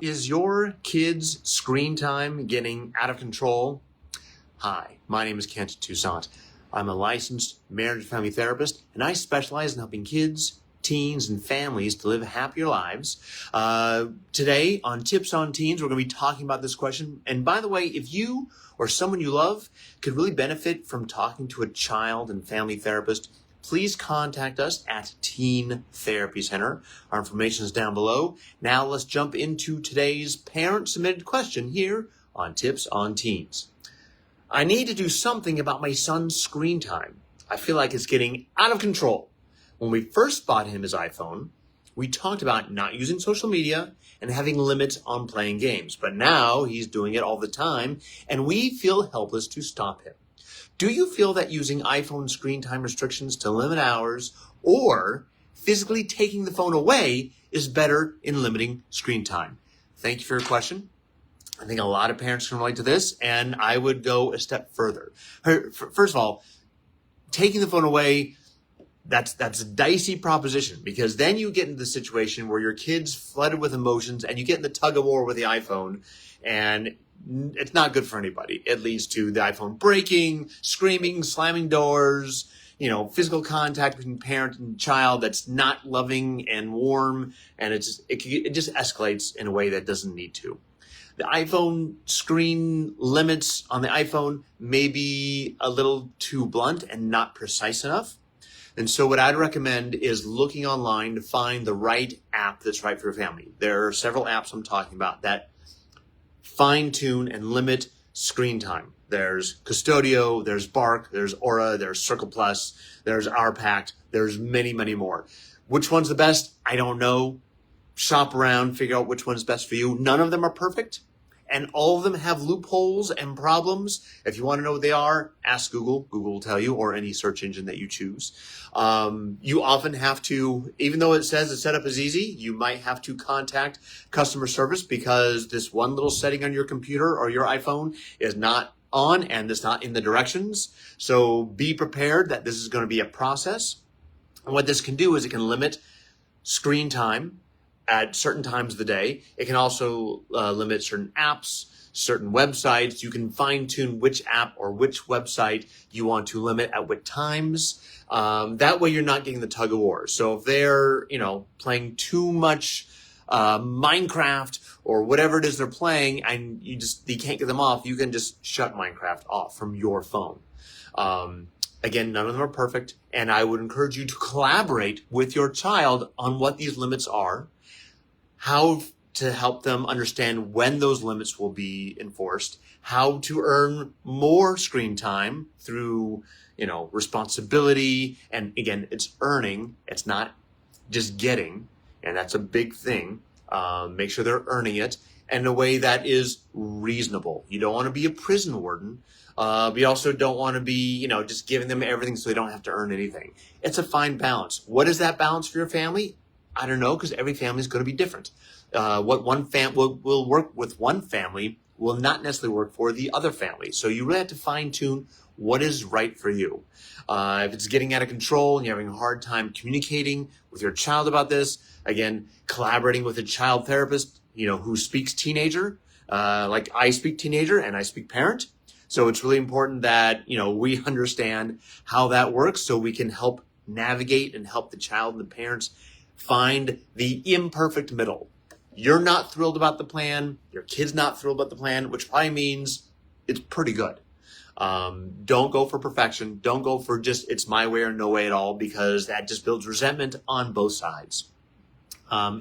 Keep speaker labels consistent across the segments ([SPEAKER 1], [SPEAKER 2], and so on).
[SPEAKER 1] Is your kids' screen time getting out of control? Hi, my name is Kent Toussaint. I'm a licensed marriage and family therapist, and I specialize in helping kids, teens, and families to live happier lives. Today on Tips on Teens, we're going to be talking about this question. And by the way, if you or someone you love could really benefit from talking to a child and family therapist, please contact us at Teen Therapy Center. Our information is down below. Now let's jump into today's parent-submitted question here on Tips on Teens. I need to do something about my son's screen time. I feel like it's getting out of control. When we first bought him his iPhone, we talked about not using social media and having limits on playing games. But now he's doing it all the time, and we feel helpless to stop him. Do you feel that using iPhone screen time restrictions to limit hours or physically taking the phone away is better in limiting screen time? Thank you for your question. I think a lot of parents can relate to this, and I would go a step further. First of all, taking the phone away, that's a dicey proposition, because then you get into the situation where your kid's flooded with emotions and you get in the tug of war with the iPhone, and it's not good for anybody. It leads to the iPhone breaking, screaming, slamming doors, physical contact between parent and child that's not loving and warm, and it just escalates in a way that doesn't need to. The iPhone screen limits on the iPhone may be a little too blunt and not precise enough. And so what I'd recommend is looking online to find the right app that's right for your family. There are several apps I'm talking about that fine-tune and limit screen time. There's Custodio, there's Bark, there's Aura, there's Circle Plus, there's Our Pact, there's many, many more. Which one's the best? I don't know. Shop around, figure out which one's best for you. None of them are perfect, and all of them have loopholes and problems. If you want to know what they are, ask Google. Google will tell you, or any search engine that you choose. You often have to, even though it says the setup is easy, you might have to contact customer service because this one little setting on your computer or your iPhone is not on and it's not in the directions. So be prepared that this is going to be a process. And what this can do is it can limit screen time at certain times of the day. It can also limit certain apps, certain websites. You can fine tune which app or which website you want to limit at what times. That way you're not getting the tug of war. So if they're, playing too much Minecraft or whatever it is they're playing and you can't get them off, you can just shut Minecraft off from your phone. Again, none of them are perfect, and I would encourage you to collaborate with your child on what these limits are, how to help them understand when those limits will be enforced, how to earn more screen time through, responsibility. And again, it's earning, it's not just getting, and that's a big thing. Make sure they're earning it in a way that is reasonable. You don't want to be a prison warden. But you also don't want to be, just giving them everything so they don't have to earn anything. It's a fine balance. What is that balance for your family? I don't know, because every family is going to be different. What one will work with one family will not necessarily work for the other family. So you really have to fine tune what is right for you. If it's getting out of control and you're having a hard time communicating with your child about this, again, collaborating with a child therapist, who speaks teenager, like I speak teenager and I speak parent. So it's really important that, we understand how that works so we can help navigate and help the child and the parents find the imperfect middle. You're not thrilled about the plan. Your kid's not thrilled about the plan, which probably means it's pretty good. Don't go for perfection. Don't go for just it's my way or no way at all, because that just builds resentment on both sides.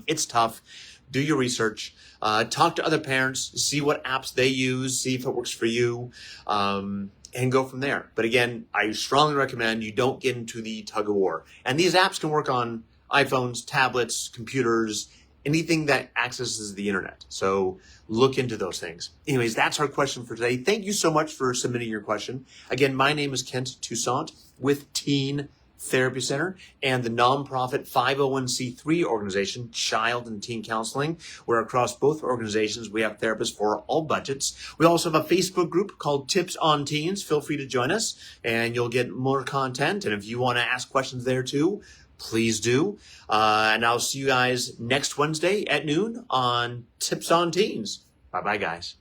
[SPEAKER 1] It's tough. Do your research, talk to other parents, see what apps they use, see if it works for you, and go from there. But again, I strongly recommend you don't get into the tug of war. And these apps can work on iPhones, tablets, computers, anything that accesses the internet. So look into those things. Anyways, that's our question for today. Thank you so much for submitting your question. Again, my name is Kent Toussaint with Teen Therapy Center and the nonprofit 501c3 organization, Child and Teen Counseling, where across both organizations we have therapists for all budgets. We also have a Facebook group called Tips on Teens. Feel free to join us and you'll get more content. And if you want to ask questions there too, please do. And I'll see you guys next Wednesday at noon on Tips on Teens. Bye-bye, guys.